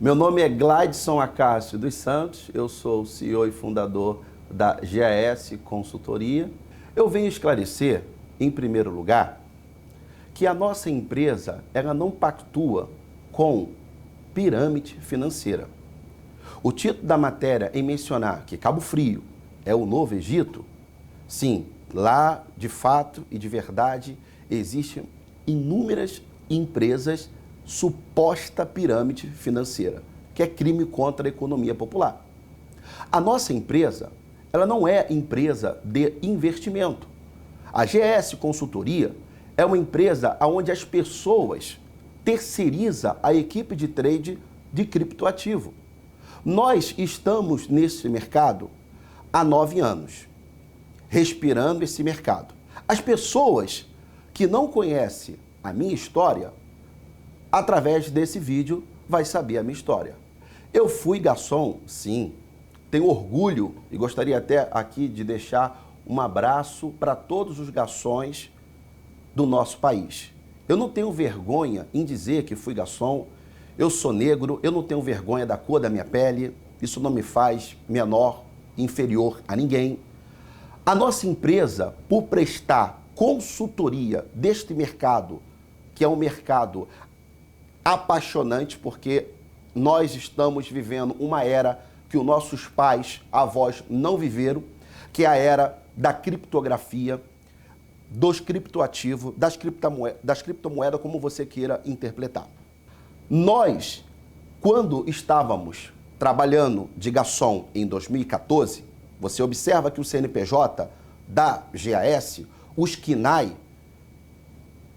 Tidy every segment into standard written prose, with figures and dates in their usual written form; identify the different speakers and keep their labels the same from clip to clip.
Speaker 1: Meu nome é Gladson Acácio dos Santos, eu sou o CEO e fundador da GAS Consultoria. Eu venho esclarecer, em primeiro lugar, que a nossa empresa ela não pactua com pirâmide financeira. O título da matéria em mencionar que Cabo Frio é o novo Egito, sim, lá de fato e de verdade existem inúmeras empresas suposta pirâmide financeira, que é crime contra a economia popular. A nossa empresa, ela não é empresa de investimento. A GS Consultoria é uma empresa onde as pessoas terceirizam a equipe de trade de criptoativo. Nós estamos nesse mercado há 9 anos, respirando esse mercado. As pessoas que não conhecem a minha história, através desse vídeo, vai saber a minha história. Eu fui garçom, sim, tenho orgulho e gostaria até aqui de deixar um abraço para todos os garçons do nosso país. Eu não tenho vergonha em dizer que fui garçom, eu sou negro, eu não tenho vergonha da cor da minha pele, isso não me faz menor, inferior a ninguém. A nossa empresa, por prestar consultoria deste mercado, que é um mercado apaixonante, porque nós estamos vivendo uma era que os nossos pais, avós não viveram, que é a era da criptografia, dos criptoativos, das criptomoedas, como você queira interpretar. Nós, quando estávamos trabalhando de garçom em 2014, você observa que o CNPJ da GAS, os KNAI,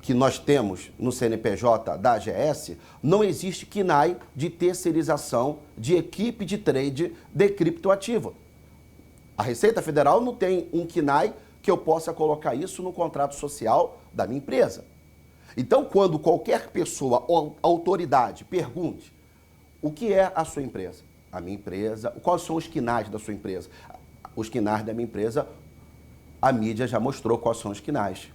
Speaker 1: que nós temos no CNPJ da AGS, não existe KNAI de terceirização de equipe de trade de criptoativo. A Receita Federal não tem um KNAI que eu possa colocar isso no contrato social da minha empresa. Então, quando qualquer pessoa ou autoridade pergunte o que é a sua empresa, a minha empresa, quais são os KNAIs da sua empresa? Os KNAIs da minha empresa, a mídia já mostrou quais são os KNAIs.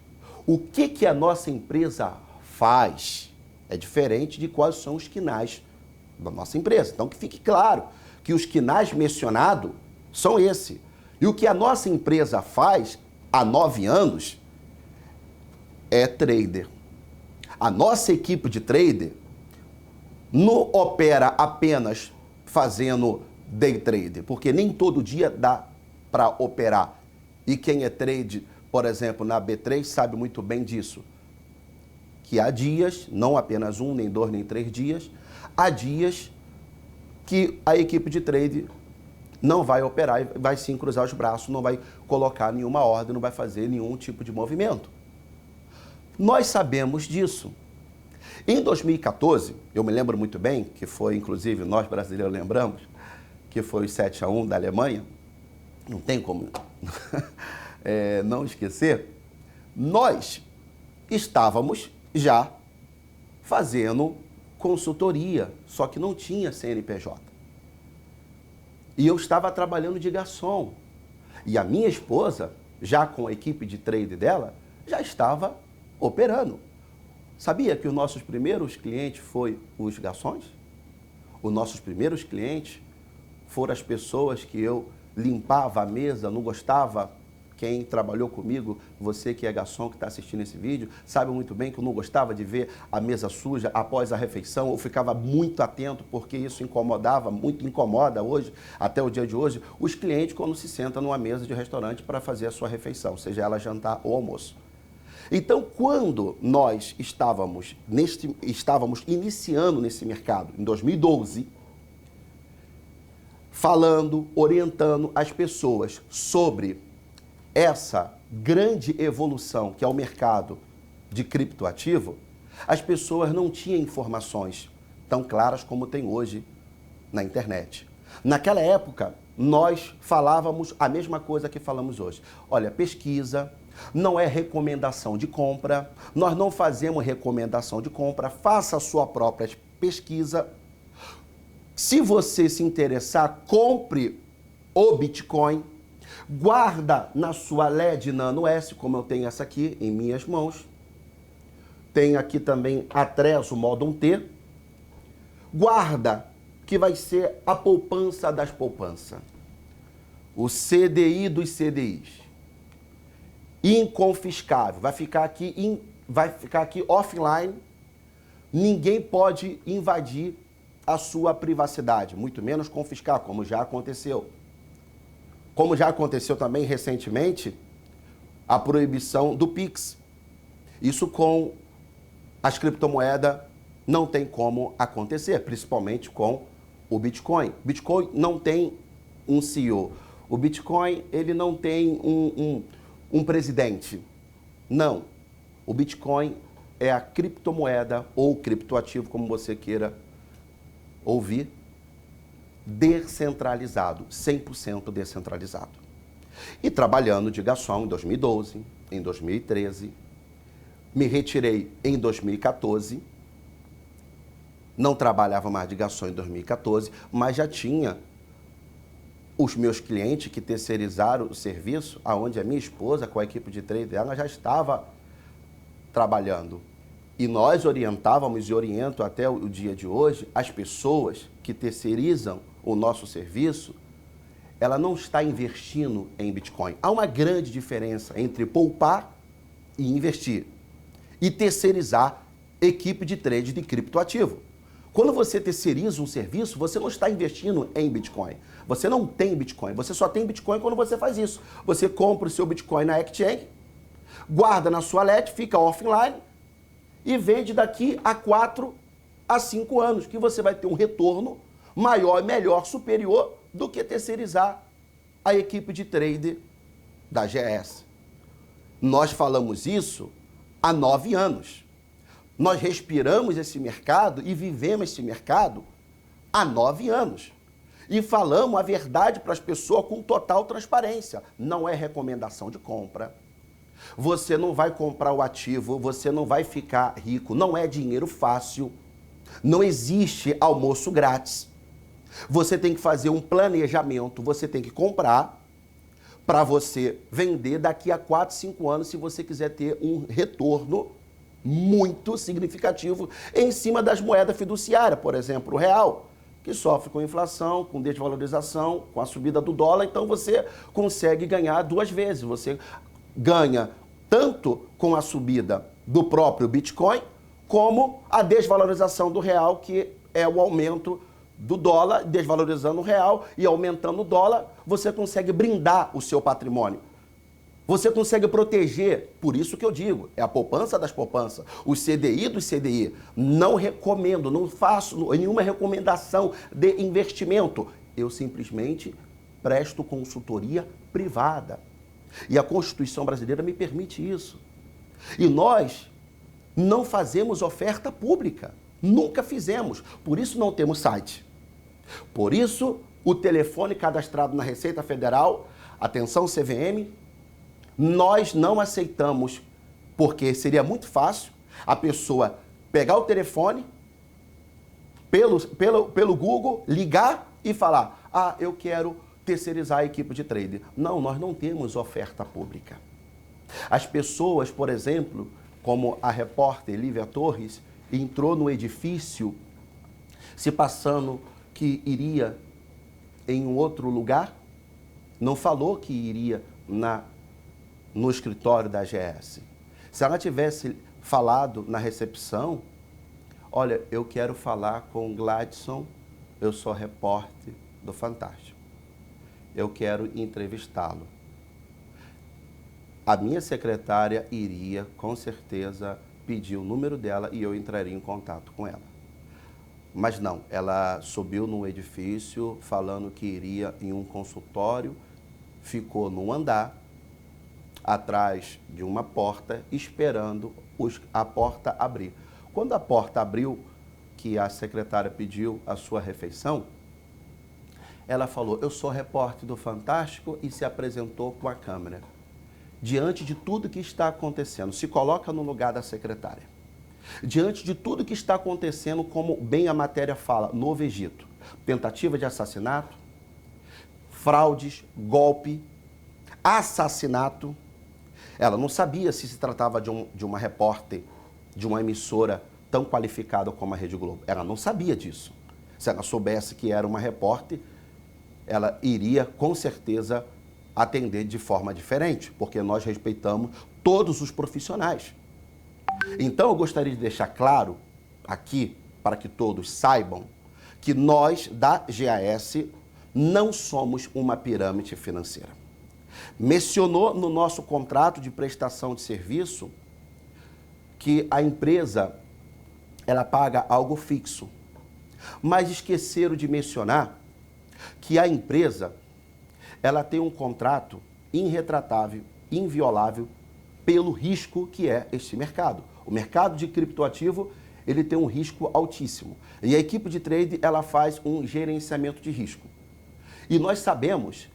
Speaker 1: O que a nossa empresa faz é diferente de quais são os KNAIs da nossa empresa. Então, que fique claro que os KNAIs mencionados são esse. E o que a nossa empresa faz há 9 anos é trader. A nossa equipe de trader não opera apenas fazendo day trade, porque nem todo dia dá para operar. E quem é trader, por exemplo, na B3, sabe muito bem disso, que há dias, não apenas 1, nem 2, nem 3 dias, há dias que a equipe de trade não vai operar, vai sim cruzar os braços, não vai colocar nenhuma ordem, não vai fazer nenhum tipo de movimento. Nós sabemos disso. Em 2014, eu me lembro muito bem, que foi, inclusive, nós brasileiros lembramos, que foi o 7-1 da Alemanha, não tem como não esquecer, nós estávamos já fazendo consultoria, só que não tinha CNPJ. E eu estava trabalhando de garçom. E a minha esposa, já com a equipe de trade dela, já estava operando. Sabia que os nossos primeiros clientes foram os garçons? Os nossos primeiros clientes foram as pessoas que eu limpava a mesa, não gostava. Quem trabalhou comigo, você que é garçom, que está assistindo esse vídeo, sabe muito bem que eu não gostava de ver a mesa suja após a refeição. Eu ficava muito atento porque isso incomodava, muito incomoda hoje, até o dia de hoje, os clientes quando se sentam numa mesa de restaurante para fazer a sua refeição, seja ela jantar ou almoço. Então, quando nós estávamos iniciando nesse mercado, em 2012, falando, orientando as pessoas sobre essa grande evolução que é o mercado de criptoativo, as pessoas não tinham informações tão claras como tem hoje na internet. Naquela época, nós falávamos a mesma coisa que falamos hoje. Olha, pesquisa, não é recomendação de compra, nós não fazemos recomendação de compra, faça a sua própria pesquisa. Se você se interessar, compre o Bitcoin, guarda na sua LED Nano S, como eu tenho essa aqui em minhas mãos. Tem aqui também a Trezor Model T. Guarda que vai ser a poupança das poupanças. O CDI dos CDIs. Inconfiscável. Vai ficar aqui offline. Ninguém pode invadir a sua privacidade, muito menos confiscar, como já aconteceu. Como já aconteceu também recentemente, a proibição do Pix. Isso com as criptomoedas não tem como acontecer, principalmente com o Bitcoin. Bitcoin não tem um CEO. O Bitcoin, ele não tem um presidente. Não. O Bitcoin é a criptomoeda ou criptoativo, como você queira ouvir, descentralizado, 100% descentralizado. E trabalhando de garçom em 2012, em 2013, me retirei em 2014, não trabalhava mais de garçom em 2014, mas já tinha os meus clientes que terceirizaram o serviço, aonde a minha esposa, com a equipe de trade dela, já estava trabalhando. E nós orientávamos e oriento até o dia de hoje as pessoas que terceirizam o nosso serviço, ela não está investindo em Bitcoin. Há uma grande diferença entre poupar e investir. E terceirizar equipe de trade de criptoativo. Quando você terceiriza um serviço, você não está investindo em Bitcoin. Você não tem Bitcoin. Você só tem Bitcoin quando você faz isso. Você compra o seu Bitcoin na exchange, guarda na sua wallet, fica offline e vende daqui a 4 a 5 anos, que você vai ter um retorno maior, melhor, superior do que terceirizar a equipe de trade da GS. Nós falamos isso há 9 anos. Nós respiramos esse mercado e vivemos esse mercado há 9 anos. E falamos a verdade para as pessoas com total transparência. Não é recomendação de compra. Você não vai comprar o ativo, você não vai ficar rico. Não é dinheiro fácil. Não existe almoço grátis. Você tem que fazer um planejamento, você tem que comprar para você vender daqui a 4, 5 anos se você quiser ter um retorno muito significativo em cima das moedas fiduciárias, por exemplo, o real, que sofre com inflação, com desvalorização, com a subida do dólar, então você consegue ganhar 2 vezes. Você ganha tanto com a subida do próprio Bitcoin, como a desvalorização do real, que é o aumento do dólar, desvalorizando o real e aumentando o dólar, você consegue brindar o seu patrimônio. Você consegue proteger, por isso que eu digo, é a poupança das poupanças, o CDI do CDI. Não recomendo, não faço nenhuma recomendação de investimento. Eu simplesmente presto consultoria privada. E a Constituição brasileira me permite isso. E nós não fazemos oferta pública. Nunca fizemos. Por isso não temos site. Por isso o telefone cadastrado na Receita Federal, atenção CVM, nós não aceitamos, porque seria muito fácil a pessoa pegar o telefone, pelo Google, ligar e falar: ah, eu quero terceirizar a equipe de trade. Não, nós não temos oferta pública. As pessoas, por exemplo, como a repórter Lívia Torres, entrou no edifício se passando que iria em um outro lugar, não falou que iria no escritório da AGS. Se ela tivesse falado na recepção: olha, eu quero falar com o Gladson, eu sou repórter do Fantástico, eu quero entrevistá-lo. A minha secretária iria, com certeza, pedir o número dela e eu entraria em contato com ela. Mas não, ela subiu no edifício falando que iria em um consultório, ficou no andar, atrás de uma porta, esperando a porta abrir. Quando a porta abriu, que a secretária pediu a sua refeição, ela falou: eu sou repórter do Fantástico, e se apresentou com a câmera. Diante de tudo que está acontecendo, se coloca no lugar da secretária. Diante de tudo que está acontecendo, como bem a matéria fala, Novo Egito, tentativa de assassinato, fraudes, golpe, assassinato. Ela não sabia se tratava de uma repórter, de uma emissora tão qualificada como a Rede Globo. Ela não sabia disso. Se ela soubesse que era uma repórter, ela iria, com certeza, atender de forma diferente, porque nós respeitamos todos os profissionais. Então, eu gostaria de deixar claro aqui, para que todos saibam, que nós, da GAS, não somos uma pirâmide financeira. Mencionou no nosso contrato de prestação de serviço que a empresa, ela paga algo fixo, mas esqueceram de mencionar que a empresa, ela tem um contrato irretratável, inviolável, pelo risco que é este mercado. O mercado de criptoativo, ele tem um risco altíssimo. E a equipe de trade, ela faz um gerenciamento de risco. E nós sabemos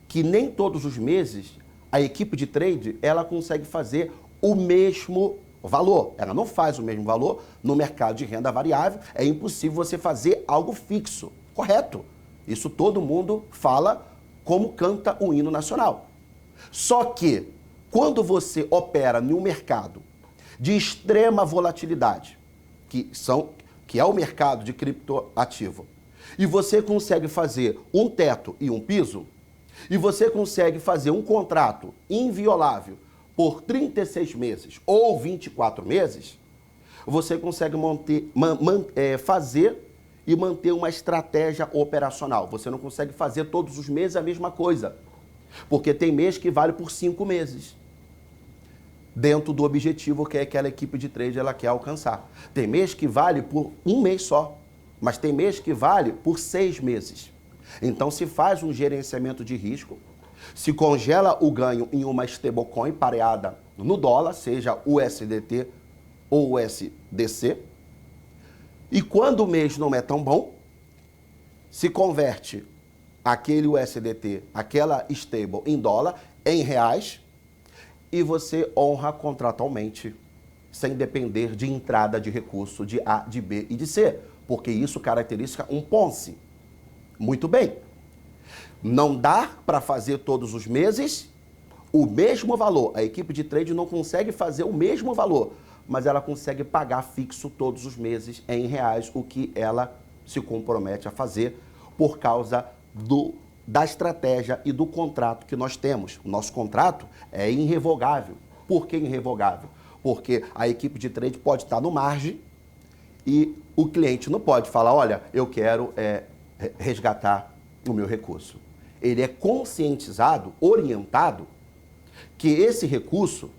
Speaker 1: que nem todos os meses a equipe de trade, ela consegue fazer o mesmo valor. Ela não faz o mesmo valor no mercado de renda variável. É impossível você fazer algo fixo. Correto. Isso todo mundo fala como canta o hino nacional. Só que, quando você opera em um mercado de extrema volatilidade, que é o mercado de criptoativo, e você consegue fazer um teto e um piso, e você consegue fazer um contrato inviolável por 36 meses ou 24 meses, você consegue fazer e manter uma estratégia operacional. Você não consegue fazer todos os meses a mesma coisa, porque tem mês que vale por 5 meses, dentro do objetivo que aquela equipe de trade ela quer alcançar. Tem mês que vale por um mês só, mas tem mês que vale por 6 meses. Então se faz um gerenciamento de risco, se congela o ganho em uma stablecoin pareada no dólar, seja USDT ou USDC, e quando o mês não é tão bom, se converte aquele USDT, aquela stable em dólar, em reais, e você honra contratualmente, sem depender de entrada de recurso de A, de B e de C, porque isso caracteriza um Ponzi. Muito bem. Não dá para fazer todos os meses o mesmo valor. A equipe de trade não consegue fazer o mesmo valor, mas ela consegue pagar fixo todos os meses em reais, o que ela se compromete a fazer por causa da estratégia e do contrato que nós temos. O nosso contrato é irrevogável. Por que irrevogável? Porque a equipe de trade pode estar no margem e o cliente não pode falar, olha, eu quero resgatar o meu recurso. Ele é conscientizado, orientado, que esse recurso,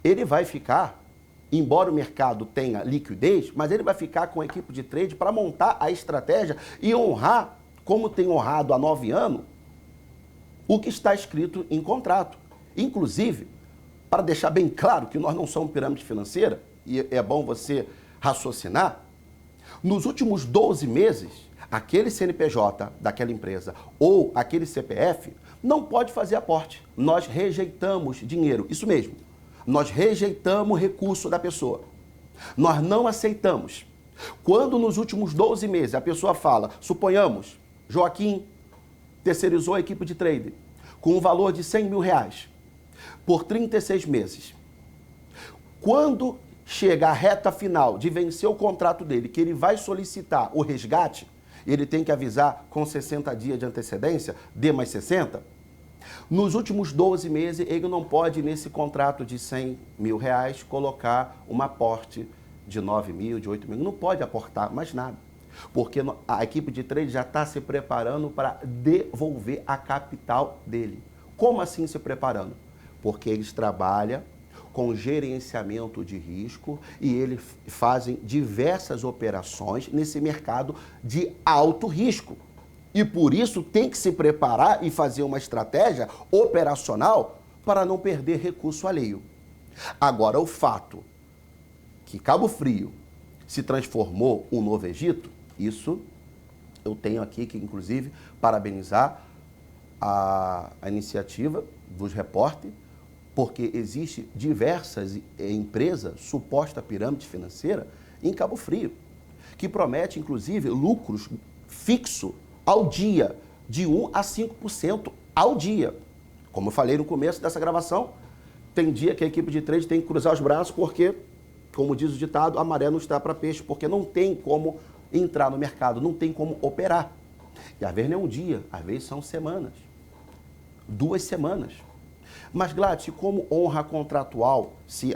Speaker 1: ele vai ficar, embora o mercado tenha liquidez, mas ele vai ficar com a equipe de trade para montar a estratégia e honrar, como tem honrado há 9 anos, o que está escrito em contrato. Inclusive, para deixar bem claro que nós não somos pirâmide financeira, e é bom você raciocinar, nos últimos 12 meses, aquele CNPJ daquela empresa ou aquele CPF não pode fazer aporte. Nós rejeitamos dinheiro, isso mesmo. Nós rejeitamos recurso da pessoa. Nós não aceitamos. Quando nos últimos 12 meses a pessoa fala, suponhamos, Joaquim terceirizou a equipe de trade com um valor de 100 mil reais por 36 meses. Quando chega a reta final de vencer o contrato dele, que ele vai solicitar o resgate, ele tem que avisar com 60 dias de antecedência, D mais 60, nos últimos 12 meses ele não pode, nesse contrato de 100 mil reais, colocar um aporte de 9 mil, de 8 mil, não pode aportar mais nada, porque a equipe de trade já está se preparando para devolver a capital dele. Como assim se preparando? Porque eles trabalham com gerenciamento de risco e eles fazem diversas operações nesse mercado de alto risco. E por isso tem que se preparar e fazer uma estratégia operacional para não perder recurso alheio. Agora, o fato que Cabo Frio se transformou um novo Egito, isso eu tenho aqui que, inclusive, parabenizar a iniciativa dos repórteres, porque existe diversas empresas, suposta pirâmide financeira, em Cabo Frio, que promete, inclusive, lucros fixos ao dia, de 1 a 5% ao dia. Como eu falei no começo dessa gravação, tem dia que a equipe de trade tem que cruzar os braços porque, como diz o ditado, a maré não está para peixe, porque não tem como entrar no mercado, não tem como operar. E às vezes não é um dia, às vezes são semanas, 2 semanas. Mas, Gladys, como honra contratual se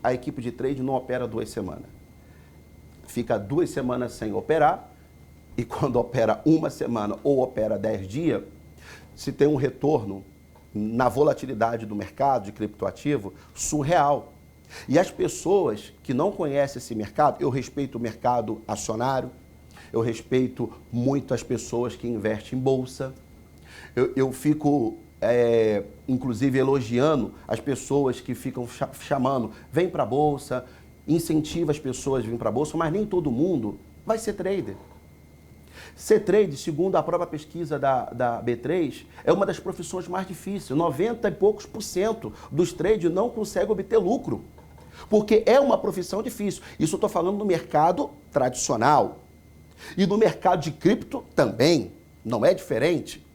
Speaker 1: a equipe de trade não opera 2 semanas? Fica 2 semanas sem operar, e quando opera 1 semana ou opera 10 dias, se tem um retorno na volatilidade do mercado de criptoativo surreal. E as pessoas que não conhecem esse mercado, eu respeito o mercado acionário, eu respeito muito as pessoas que investem em bolsa, eu fico, inclusive, elogiando as pessoas que ficam chamando, vem para a bolsa, incentiva as pessoas a vir para a bolsa, mas nem todo mundo vai ser trader. Ser trader, segundo a própria pesquisa da B3, é uma das profissões mais difíceis. 90 e poucos % dos traders não conseguem obter lucro, porque é uma profissão difícil. Isso eu estou falando no mercado tradicional. E no mercado de cripto também, não é diferente.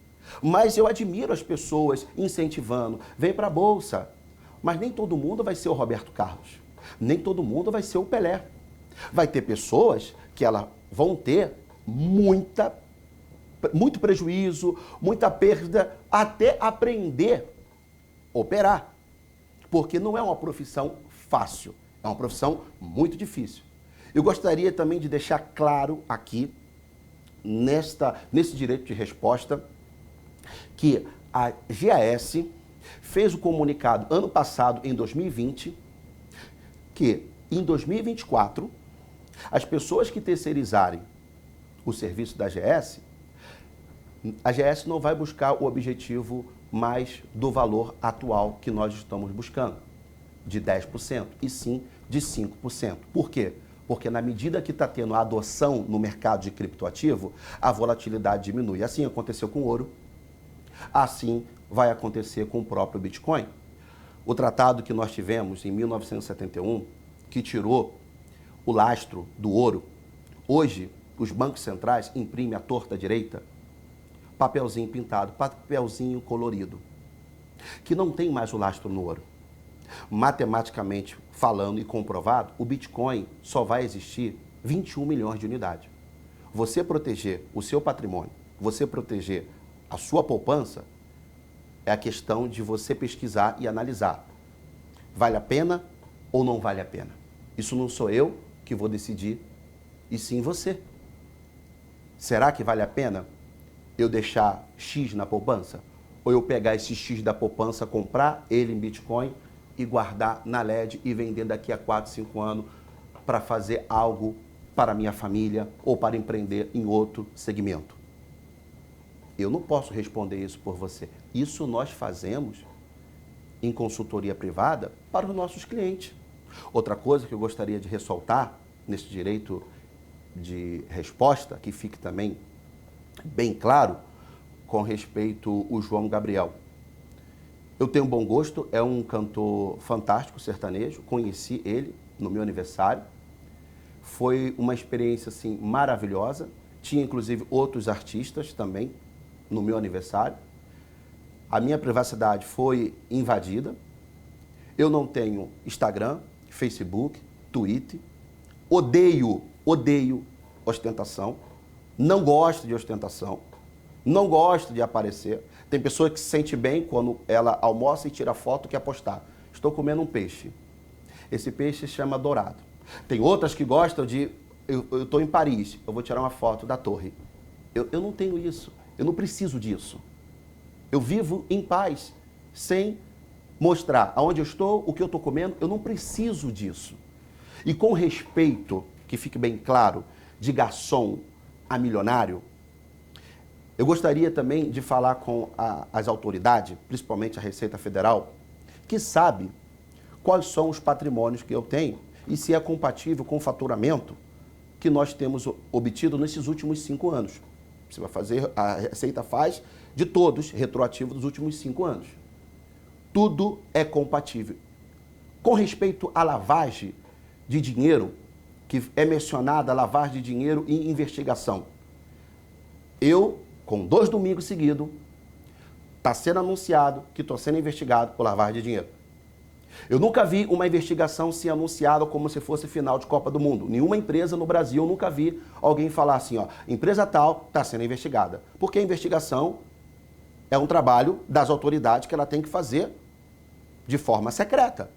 Speaker 1: Mas eu admiro as pessoas incentivando, vem para a bolsa. Mas nem todo mundo vai ser o Roberto Carlos, nem todo mundo vai ser o Pelé. Vai ter pessoas que elas vão ter muito prejuízo, muita perda, até aprender a operar. Porque não é uma profissão fácil, é uma profissão muito difícil. Eu gostaria também de deixar claro aqui, nesse direito de resposta, que a GAS fez o comunicado ano passado, em 2020, que em 2024, as pessoas que terceirizarem o serviço da GS, a GS não vai buscar o objetivo mais do valor atual que nós estamos buscando, de 10%, e sim de 5%. Por quê? Porque na medida que está tendo a adoção no mercado de criptoativo, a volatilidade diminui. Assim aconteceu com o ouro, assim vai acontecer com o próprio Bitcoin. O tratado que nós tivemos em 1971, que tirou o lastro do ouro, hoje os bancos centrais imprimem à torta direita papelzinho pintado, papelzinho colorido, que não tem mais o lastro no ouro. Matematicamente falando e comprovado, o Bitcoin só vai existir 21 milhões de unidades. Você proteger o seu patrimônio, você proteger a sua poupança, é a questão de você pesquisar e analisar. Vale a pena ou não vale a pena? Isso não sou eu que vou decidir, e sim você. Será que vale a pena eu deixar X na poupança? Ou eu pegar esse X da poupança, comprar ele em Bitcoin e guardar na LED e vender daqui a 4, 5 anos para fazer algo para a minha família ou para empreender em outro segmento? Eu não posso responder isso por você. Isso nós fazemos em consultoria privada para os nossos clientes. Outra coisa que eu gostaria de ressaltar nesse direito de resposta, que fique também bem claro, com respeito ao João Gabriel. Eu tenho um bom gosto, é um cantor fantástico, sertanejo, conheci ele no meu aniversário, foi uma experiência assim maravilhosa, tinha inclusive outros artistas também no meu aniversário, a minha privacidade foi invadida, eu não tenho Instagram, Facebook, Twitter, odeio ostentação, não gosto de ostentação, não gosto de aparecer. Tem pessoa que se sente bem quando ela almoça e tira foto e quer postar. Estou comendo um peixe. Esse peixe se chama dourado. Tem outras que gostam de, eu estou em Paris, eu vou tirar uma foto da torre. Eu não tenho isso, eu não preciso disso. Eu vivo em paz, sem mostrar aonde eu estou, o que eu estou comendo, eu não preciso disso. E com respeito, que fique bem claro, de garçom a milionário, eu gostaria também de falar com as autoridades, principalmente a Receita Federal, que sabe quais são os patrimônios que eu tenho e se é compatível com o faturamento que nós temos obtido nesses últimos 5 anos. Você vai fazer, a Receita faz de todos, retroativo dos últimos 5 anos. Tudo é compatível. Com respeito à lavagem de dinheiro, que é mencionada a lavagem de dinheiro em investigação. Eu, com 2 domingos seguidos, está sendo anunciado que estou sendo investigado por lavagem de dinheiro. Eu nunca vi uma investigação ser anunciada como se fosse final de Copa do Mundo. Nenhuma empresa no Brasil, eu nunca vi alguém falar assim, ó, empresa tal está sendo investigada. Porque a investigação é um trabalho das autoridades que ela tem que fazer de forma secreta,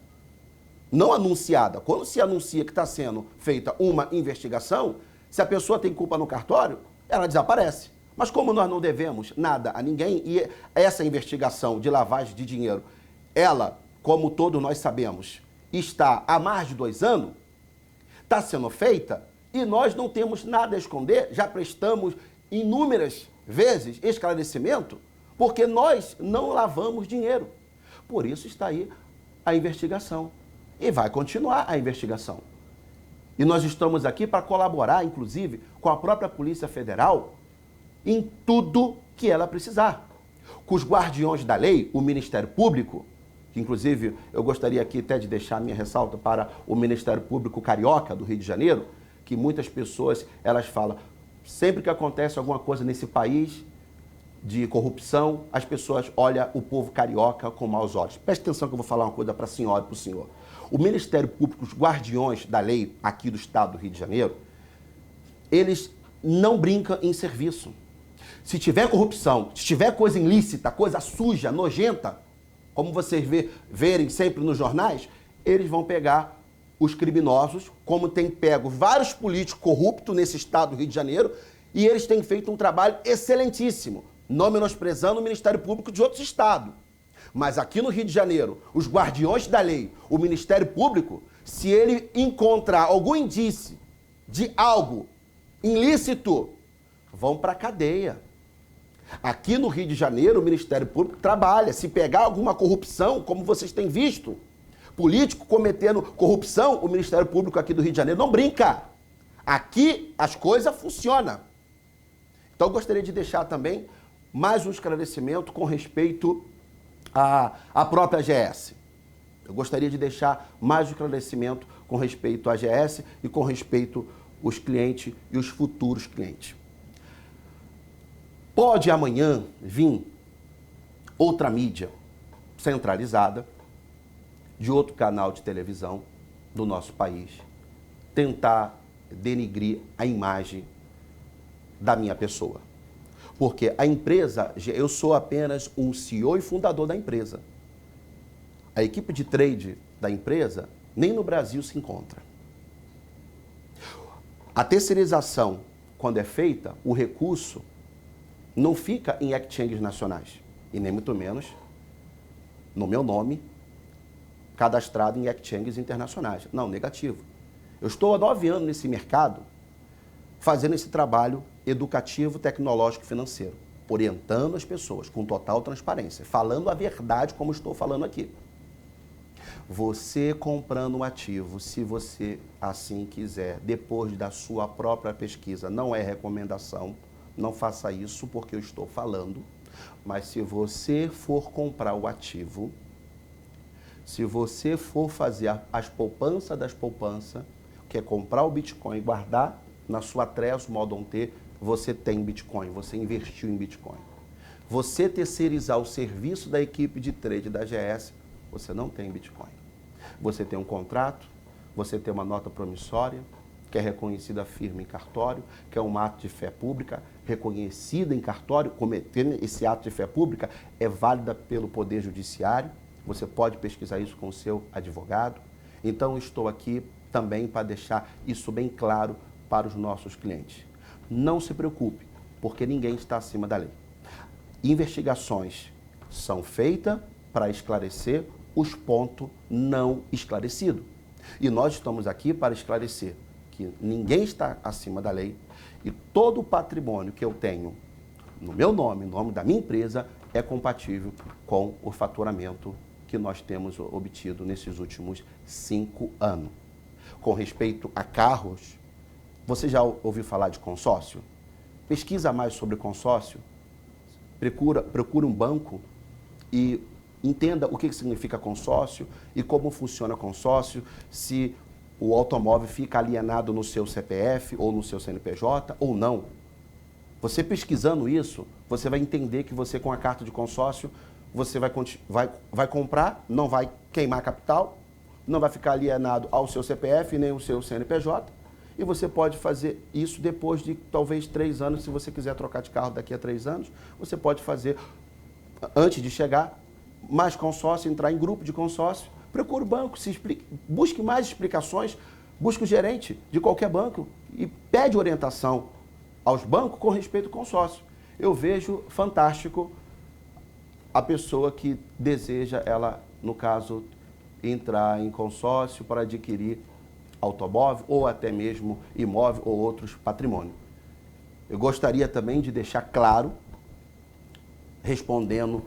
Speaker 1: não anunciada. Quando se anuncia que está sendo feita uma investigação, se a pessoa tem culpa no cartório, ela desaparece. Mas como nós não devemos nada a ninguém, e essa investigação de lavagem de dinheiro, ela, como todos nós sabemos, está há mais de 2 anos, está sendo feita, e nós não temos nada a esconder, já prestamos inúmeras vezes esclarecimento, porque nós não lavamos dinheiro. Por isso está aí a investigação. E vai continuar a investigação. E nós estamos aqui para colaborar, inclusive, com a própria Polícia Federal em tudo que ela precisar. Com os guardiões da lei, o Ministério Público, que inclusive eu gostaria aqui até de deixar a minha ressalta para o Ministério Público Carioca do Rio de Janeiro, que muitas pessoas, elas falam, sempre que acontece alguma coisa nesse país de corrupção, as pessoas olham o povo carioca com maus olhos. Preste atenção que eu vou falar uma coisa para a senhora e para o senhor. O Ministério Público, os guardiões da lei aqui do Estado do Rio de Janeiro, eles não brincam em serviço. Se tiver corrupção, se tiver coisa ilícita, coisa suja, nojenta, como vocês verem sempre nos jornais, eles vão pegar os criminosos, como tem pego vários políticos corruptos nesse Estado do Rio de Janeiro, e eles têm feito um trabalho excelentíssimo, não menosprezando o Ministério Público de outros estados. Mas aqui no Rio de Janeiro, os guardiões da lei, o Ministério Público, se ele encontrar algum indício de algo ilícito, vão para a cadeia. Aqui no Rio de Janeiro, o Ministério Público trabalha. Se pegar alguma corrupção, como vocês têm visto, político cometendo corrupção, o Ministério Público aqui do Rio de Janeiro não brinca. Aqui as coisas funcionam. Então eu gostaria de deixar também mais um esclarecimento com respeito à própria AGS. Eu gostaria de deixar mais um esclarecimento com respeito à AGS e com respeito aos clientes e os futuros clientes. Pode amanhã vir outra mídia centralizada de outro canal de televisão do nosso país tentar denigrir a imagem da minha pessoa. Porque a empresa, eu sou apenas um CEO e fundador da empresa. A equipe de trade da empresa nem no Brasil se encontra. A terceirização, quando é feita, o recurso não fica em exchanges nacionais, e nem muito menos no meu nome, cadastrado em exchanges internacionais. Não, negativo. Eu estou há 9 anos nesse mercado, fazendo esse trabalho educativo, tecnológico e financeiro, orientando as pessoas com total transparência, falando a verdade como estou falando aqui. Você comprando um ativo, se você assim quiser, depois da sua própria pesquisa, não é recomendação, não faça isso porque eu estou falando, mas se você for comprar o ativo, se você for fazer as poupanças das poupanças, que é comprar o Bitcoin e guardar na sua Trezor Model T, você tem Bitcoin, você investiu em Bitcoin. Você terceirizar o serviço da equipe de trade da AGS, você não tem Bitcoin. Você tem um contrato, você tem uma nota promissória, que é reconhecida firme em cartório, que é um ato de fé pública, reconhecida em cartório, cometendo esse ato de fé pública, é válida pelo Poder Judiciário, você pode pesquisar isso com o seu advogado. Então, estou aqui também para deixar isso bem claro para os nossos clientes. Não se preocupe, porque ninguém está acima da lei. Investigações são feitas para esclarecer os pontos não esclarecidos. E nós estamos aqui para esclarecer que ninguém está acima da lei e todo o patrimônio que eu tenho no meu nome, no nome da minha empresa, é compatível com o faturamento que nós temos obtido nesses últimos 5 anos. Com respeito a carros, você já ouviu falar de consórcio? Pesquisa mais sobre consórcio, procura um banco e entenda o que significa consórcio e como funciona consórcio, se o automóvel fica alienado no seu CPF ou no seu CNPJ ou não. Você pesquisando isso, você vai entender que você com a carta de consórcio, você vai comprar, não vai queimar capital, não vai ficar alienado ao seu CPF nem ao seu CNPJ, e você pode fazer isso depois de talvez 3 anos, se você quiser trocar de carro daqui a 3 anos, você pode fazer antes de chegar, mais consórcio, entrar em grupo de consórcio, procure o banco, busque mais explicações, busque o gerente de qualquer banco e pede orientação aos bancos com respeito ao consórcio. Eu vejo fantástico a pessoa que deseja, ela, no caso, entrar em consórcio para adquirir automóvel ou até mesmo imóvel ou outros patrimônios. Eu gostaria também de deixar claro, respondendo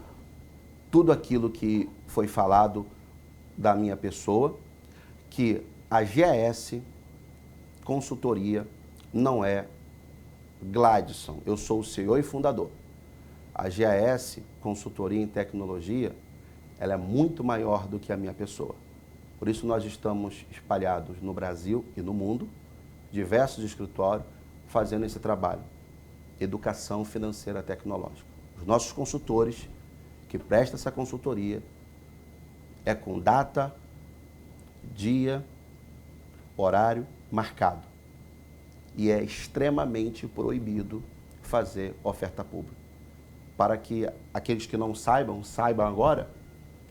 Speaker 1: tudo aquilo que foi falado da minha pessoa, que a GES Consultoria não é Gladson. Eu sou o CEO e fundador. A GES Consultoria em Tecnologia, ela é muito maior do que a minha pessoa. Por isso nós estamos espalhados no Brasil e no mundo, diversos escritórios, fazendo esse trabalho. Educação financeira tecnológica. Os nossos consultores que prestam essa consultoria é com data, dia, horário marcado. E é extremamente proibido fazer oferta pública. Para que aqueles que não saibam, saibam agora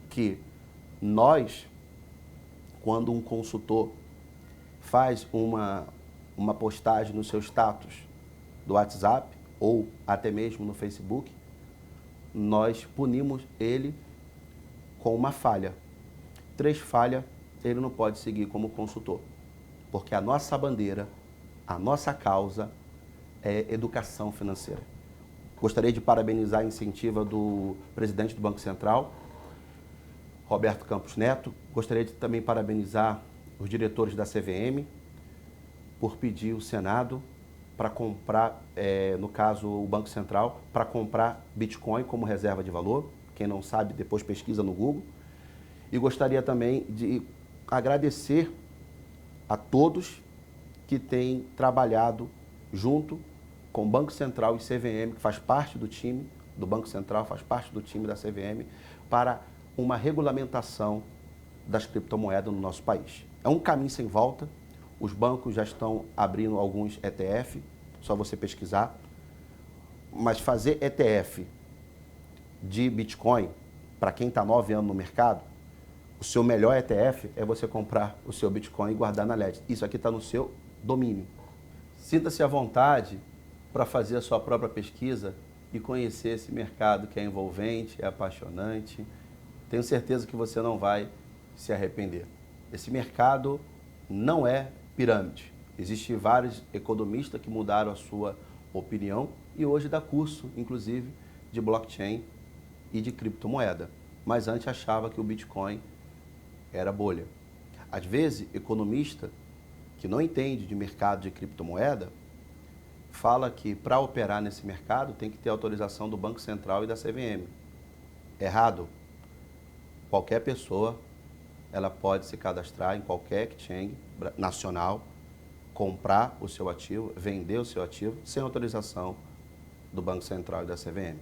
Speaker 1: que nós, quando um consultor faz uma postagem no seu status do WhatsApp ou até mesmo no Facebook, nós punimos ele com uma falha. 3 falhas, ele não pode seguir como consultor, porque a nossa bandeira, a nossa causa é educação financeira. Gostaria de parabenizar a iniciativa do presidente do Banco Central, Roberto Campos Neto. Gostaria de também parabenizar os diretores da CVM por pedir o Senado para comprar, no caso o Banco Central, para comprar Bitcoin como reserva de valor. Quem não sabe, depois pesquisa no Google. E gostaria também de agradecer a todos que têm trabalhado junto com o Banco Central e CVM, que faz parte do time do Banco Central, faz parte do time da CVM, para uma regulamentação das criptomoedas no nosso país. É um caminho sem volta, os bancos já estão abrindo alguns ETF, só você pesquisar, mas fazer ETF de Bitcoin, para quem está 9 anos no mercado, o seu melhor ETF é você comprar o seu Bitcoin e guardar na LED. Isso aqui está no seu domínio. Sinta-se à vontade para fazer a sua própria pesquisa e conhecer esse mercado que é envolvente, é apaixonante. Tenho certeza que você não vai se arrepender. Esse mercado não é pirâmide. Existem vários economistas que mudaram a sua opinião e hoje dá curso, inclusive, de blockchain e de criptomoeda. Mas antes achava que o Bitcoin era bolha. Às vezes, economista que não entende de mercado de criptomoeda fala que para operar nesse mercado tem que ter autorização do Banco Central e da CVM. Errado. Qualquer pessoa, ela pode se cadastrar em qualquer exchange nacional, comprar o seu ativo, vender o seu ativo, sem autorização do Banco Central e da CVM.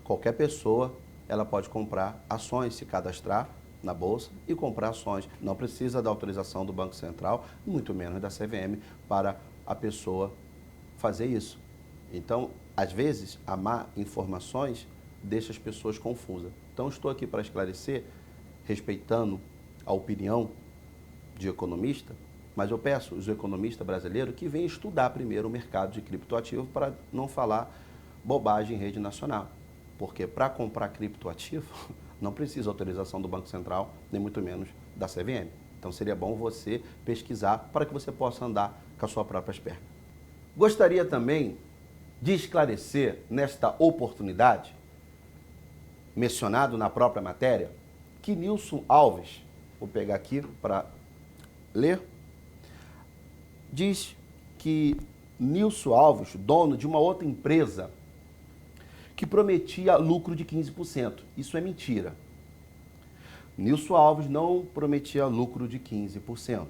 Speaker 1: Qualquer pessoa, ela pode comprar ações, se cadastrar na Bolsa e comprar ações. Não precisa da autorização do Banco Central, muito menos da CVM, para a pessoa fazer isso. Então, às vezes, a má informações deixa as pessoas confusas. Então, estou aqui para esclarecer, respeitando a opinião de economista, mas eu peço os economistas brasileiros que venham estudar primeiro o mercado de criptoativo para não falar bobagem em rede nacional. Porque para comprar criptoativo não precisa autorização do Banco Central, nem muito menos da CVM. Então seria bom você pesquisar para que você possa andar com as suas próprias pernas. Gostaria também de esclarecer nesta oportunidade, mencionado na própria matéria, que Nilson Alves, vou pegar aqui para ler, diz que Nilson Alves, dono de uma outra empresa, que prometia lucro de 15%. Isso é mentira. Nilson Alves não prometia lucro de 15%.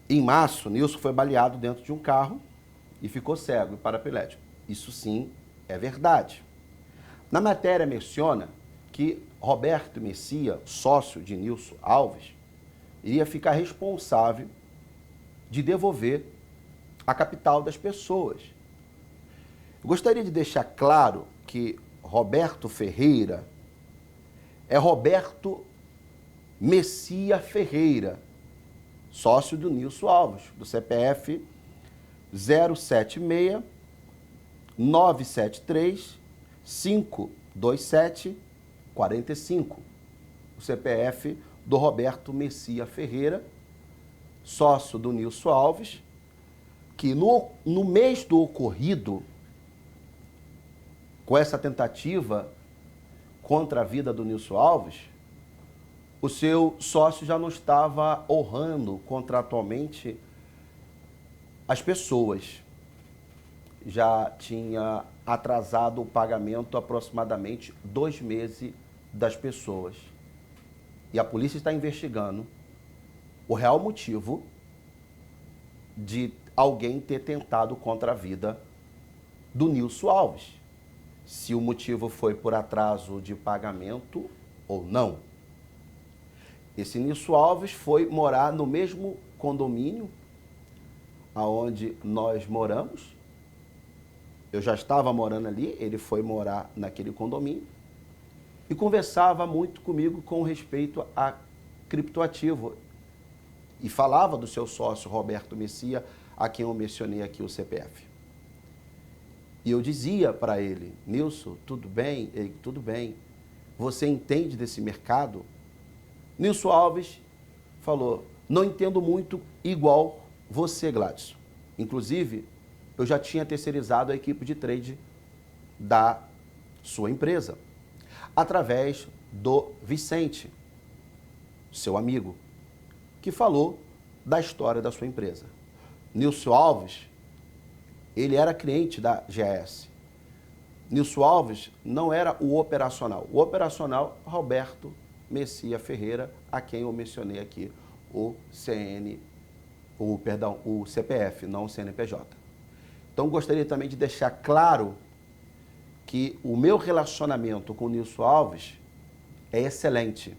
Speaker 1: Em março, Nilson foi baleado dentro de um carro e ficou cego e paraplégico. Isso sim é verdade. Na matéria menciona que Roberto Messia, sócio de Nilson Alves, iria ficar responsável de devolver a capital das pessoas. Eu gostaria de deixar claro que Roberto Ferreira é Roberto Messia Ferreira, sócio do Nilson Alves, do CPF 076 973 527 45. O CPF do Roberto Messia Ferreira, sócio do Nilson Alves, que no mês do ocorrido, com essa tentativa contra a vida do Nilson Alves, o seu sócio já não estava honrando contratualmente as pessoas. Já tinha atrasado o pagamento aproximadamente 2 meses das pessoas. E a polícia está investigando o real motivo de alguém ter tentado contra a vida do Nilson Alves. Se o motivo foi por atraso de pagamento ou não. Esse Nilson Alves foi morar no mesmo condomínio aonde nós moramos. Eu já estava morando ali, ele foi morar naquele condomínio e conversava muito comigo com respeito a criptoativo e falava do seu sócio Roberto Messia, a quem eu mencionei aqui o CPF. E eu dizia para ele: Nilson, tudo bem? Ele, tudo bem. Você entende desse mercado? Nilson Alves falou: não entendo muito igual você, Gladson. Inclusive, eu já tinha terceirizado a equipe de trade da sua empresa, através do Vicente, seu amigo, que falou da história da sua empresa. Nilson Alves, ele era cliente da GS. Nilson Alves não era o operacional. O operacional, Roberto Messia Ferreira, a quem eu mencionei aqui, o CPF, não o CNPJ. Então, gostaria também de deixar claro que o meu relacionamento com o Nilson Alves é excelente.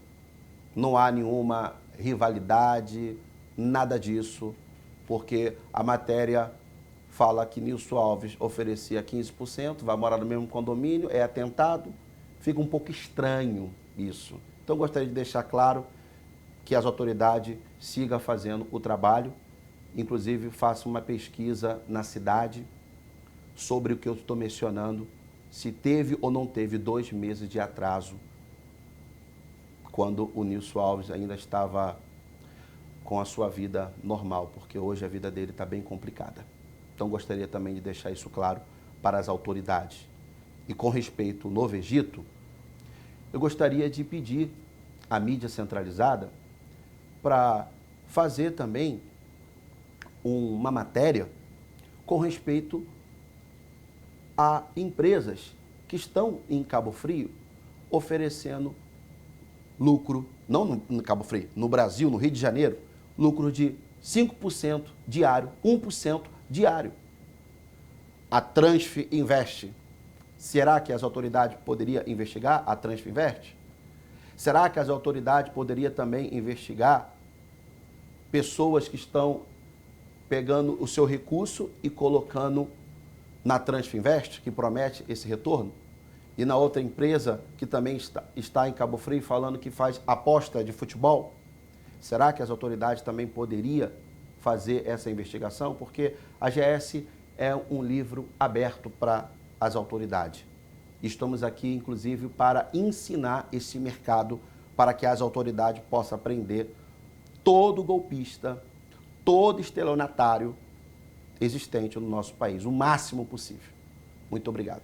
Speaker 1: Não há nenhuma rivalidade, nada disso, porque a matéria fala que Nilson Alves oferecia 15%, vai morar no mesmo condomínio, é atentado. Fica um pouco estranho isso. Então, gostaria de deixar claro que as autoridades sigam fazendo o trabalho, inclusive façam uma pesquisa na cidade sobre o que eu estou mencionando, se teve ou não teve 2 meses de atraso, quando o Nilson Alves ainda estava com a sua vida normal, porque hoje a vida dele está bem complicada. Então, gostaria também de deixar isso claro para as autoridades. E com respeito ao Novo Egito, eu gostaria de pedir à mídia centralizada para fazer também uma matéria com respeito a empresas que estão em Cabo Frio oferecendo lucro, não no Cabo Frio, no Brasil, no Rio de Janeiro, lucro de 5% diário, 1% diário. A Transf Invest. Será que as autoridades poderiam investigar a Transf Invest? Será que as autoridades poderiam também investigar pessoas que estão pegando o seu recurso e colocando na Transf Invest, que promete esse retorno? E na outra empresa que também está em Cabo Frio falando que faz aposta de futebol? Será que as autoridades também poderiam fazer essa investigação? Porque a GS é um livro aberto para as autoridades. Estamos aqui, inclusive, para ensinar esse mercado para que as autoridades possam aprender todo golpista, todo estelionatário existente no nosso país, o máximo possível. Muito obrigado.